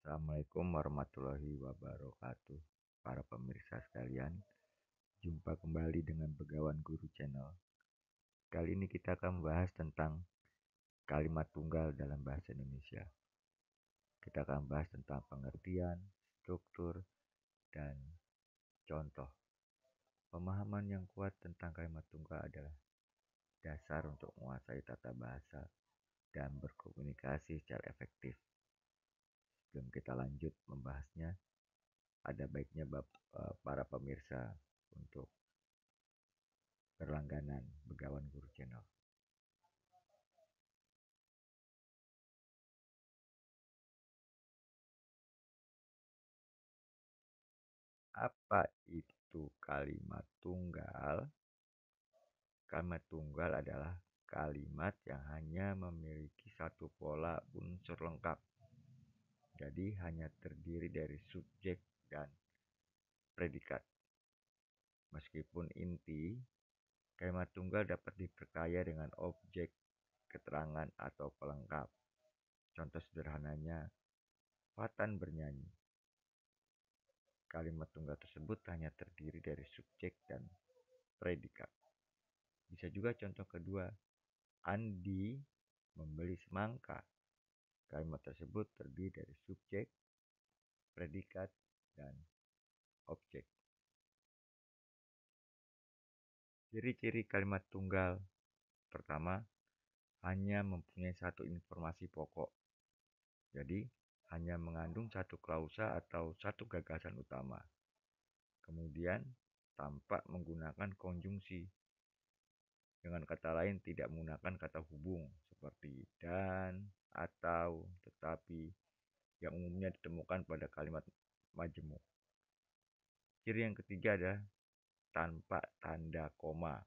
Assalamualaikum warahmatullahi wabarakatuh. Para pemirsa sekalian, jumpa kembali dengan Begawan Guru Channel. Kali ini kita akan membahas tentang kalimat tunggal dalam bahasa Indonesia. Kita akan membahas tentang pengertian, struktur, dan contoh. Pemahaman yang kuat tentang kalimat tunggal adalah dasar untuk menguasai tata bahasa dan berkomunikasi secara efektif. Sebelum kita lanjut membahasnya, ada baiknya para pemirsa untuk berlangganan Begawan Guru Channel. Apa itu kalimat tunggal? Kalimat tunggal adalah kalimat yang hanya memiliki satu pola unsur lengkap. Jadi hanya terdiri dari subjek dan predikat. Meskipun inti, kalimat tunggal dapat diperkaya dengan objek, keterangan, atau pelengkap. Contoh sederhananya, Fatan bernyanyi. Kalimat tunggal tersebut hanya terdiri dari subjek dan predikat. Bisa juga contoh kedua, Andi membeli semangka. Kalimat tersebut terdiri dari subjek, predikat, dan objek. Ciri-ciri kalimat tunggal. Pertama, hanya mempunyai satu informasi pokok. Jadi, hanya mengandung satu klausa atau satu gagasan utama. Kemudian, tampak menggunakan konjungsi. Dengan kata lain, tidak menggunakan kata hubung seperti dan, atau, tetapi, yang umumnya ditemukan pada kalimat majemuk. Ciri yang ketiga adalah tanpa tanda koma.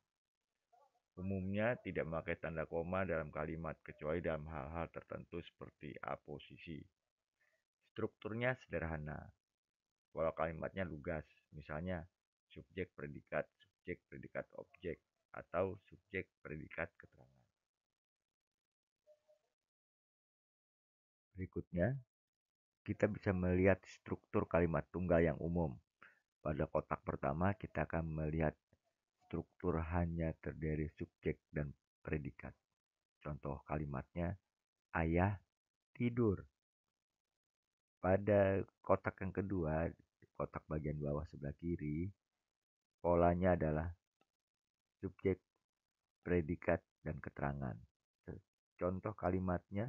Umumnya tidak memakai tanda koma dalam kalimat kecuali dalam hal-hal tertentu seperti aposisi. Strukturnya sederhana. Pola kalimatnya lugas, misalnya subjek predikat objek, atau subjek predikat keterangan. Berikutnya, kita bisa melihat struktur kalimat tunggal yang umum. Pada kotak pertama, kita akan melihat struktur hanya terdiri subjek dan predikat. Contoh kalimatnya, ayah tidur. Pada kotak yang kedua, kotak bagian bawah sebelah kiri, polanya adalah subjek, predikat, dan keterangan. Contoh kalimatnya,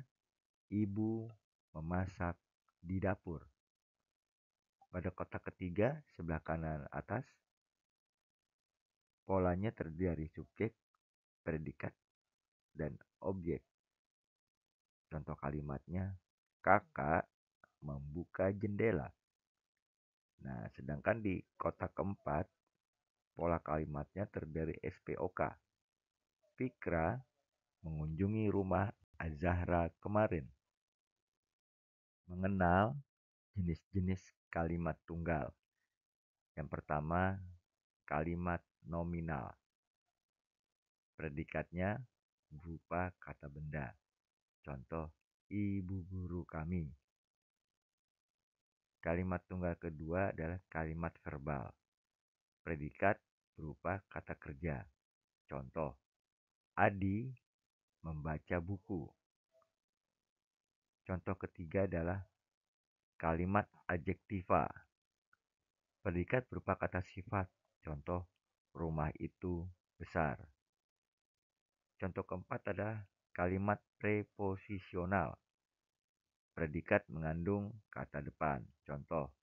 ibu memasak di dapur. Pada kotak ketiga, sebelah kanan atas, polanya terdiri dari subjek, predikat, dan objek. Contoh kalimatnya, kakak membuka jendela. Nah, sedangkan di kotak keempat, pola kalimatnya terdiri dari SPOK. Fikra mengunjungi rumah Azahra kemarin. Mengenal jenis-jenis kalimat tunggal. Yang pertama, kalimat nominal. Predikatnya berupa kata benda. Contoh, ibu guru kami. Kalimat tunggal kedua adalah kalimat verbal. Predikat berupa kata kerja. Contoh, Adi membaca buku. Contoh ketiga adalah kalimat adjektiva. Predikat berupa kata sifat. Contoh, rumah itu besar. Contoh keempat adalah kalimat preposisional. Predikat mengandung kata depan. Contoh,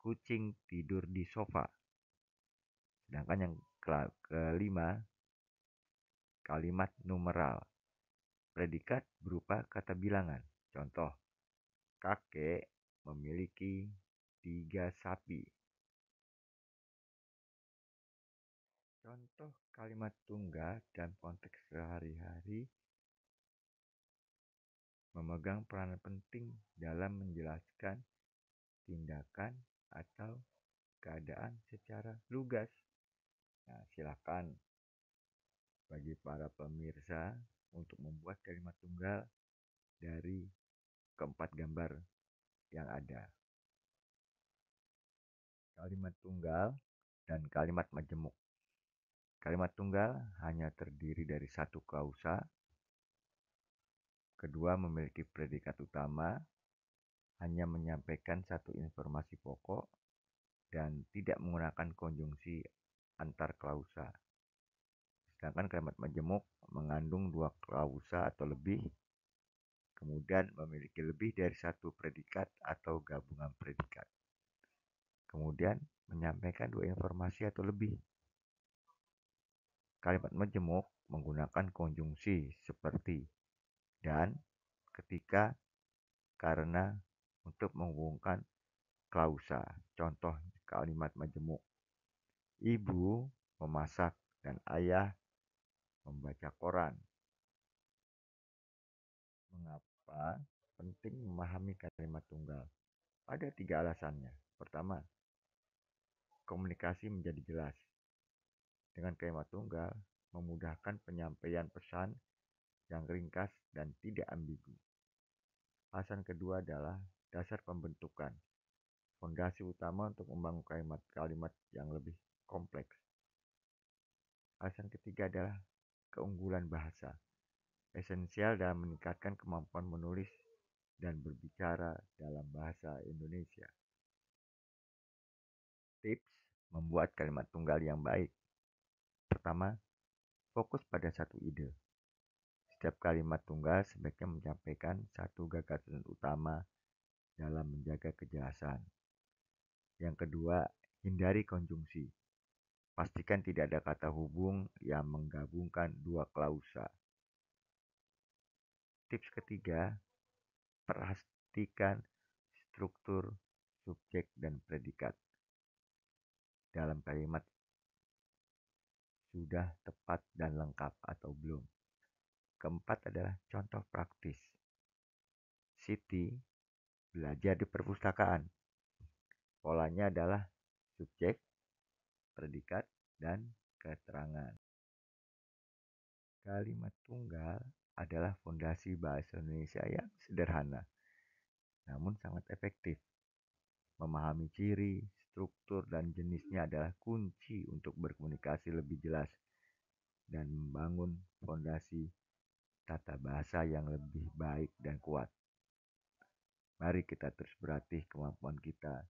kucing tidur di sofa. Sedangkan yang kelima, kalimat numeral. Predikat berupa kata bilangan. Contoh, kakek memiliki 3 sapi. Contoh kalimat tunggal dalam konteks sehari-hari memegang peran penting dalam menjelaskan tindakan atau keadaan secara lugas. Nah, silakan bagi para pemirsa untuk membuat kalimat tunggal dari keempat gambar yang ada. Kalimat tunggal dan kalimat majemuk. Kalimat tunggal hanya terdiri dari satu klausa, kedua memiliki predikat utama, hanya menyampaikan satu informasi pokok, dan tidak menggunakan konjungsi antar klausa. Sedangkan kalimat majemuk mengandung dua klausa atau lebih, kemudian memiliki lebih dari satu predikat atau gabungan predikat. Kemudian menyampaikan dua informasi atau lebih. Kalimat majemuk menggunakan konjungsi seperti dan, ketika, karena untuk menghubungkan klausa. Contoh kalimat majemuk: ibu memasak dan ayah membaca koran. Mengapa penting memahami kalimat tunggal? Ada 3 alasannya. Pertama, komunikasi menjadi jelas. Dengan kalimat tunggal, memudahkan penyampaian pesan yang ringkas dan tidak ambigu. Alasan kedua adalah dasar pembentukan, fondasi utama untuk membangun kalimat-kalimat yang lebih kompleks. Alasan ketiga adalah keunggulan bahasa, esensial dalam meningkatkan kemampuan menulis dan berbicara dalam bahasa Indonesia. Tips membuat kalimat tunggal yang baik. Pertama, fokus pada satu ide. Setiap kalimat tunggal sebaiknya menyampaikan satu gagasan utama dalam menjaga kejelasan. Yang kedua, hindari konjungsi. Pastikan tidak ada kata hubung yang menggabungkan dua klausa. Tips ketiga, perhatikan struktur, subjek, dan predikat dalam kalimat sudah tepat dan lengkap atau belum. Keempat adalah contoh praktis. Siti belajar di perpustakaan. Polanya adalah subjek, predikat, dan keterangan. Kalimat tunggal adalah fondasi bahasa Indonesia yang sederhana, namun sangat efektif. Memahami ciri, struktur, dan jenisnya adalah kunci untuk berkomunikasi lebih jelas dan membangun fondasi tata bahasa yang lebih baik dan kuat. Mari kita terus berlatih kemampuan kita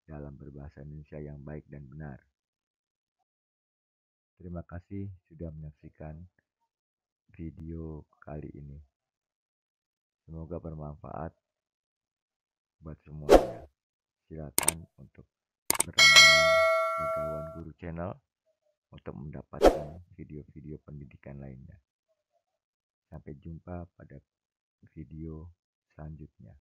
dalam berbahasa Indonesia yang baik dan benar. Terima kasih sudah menyaksikan video kali ini. Semoga bermanfaat buat semuanya. Silakan untuk berlangganan Begawan Guru Channel untuk mendapatkan video-video pendidikan lainnya. Sampai jumpa pada video selanjutnya.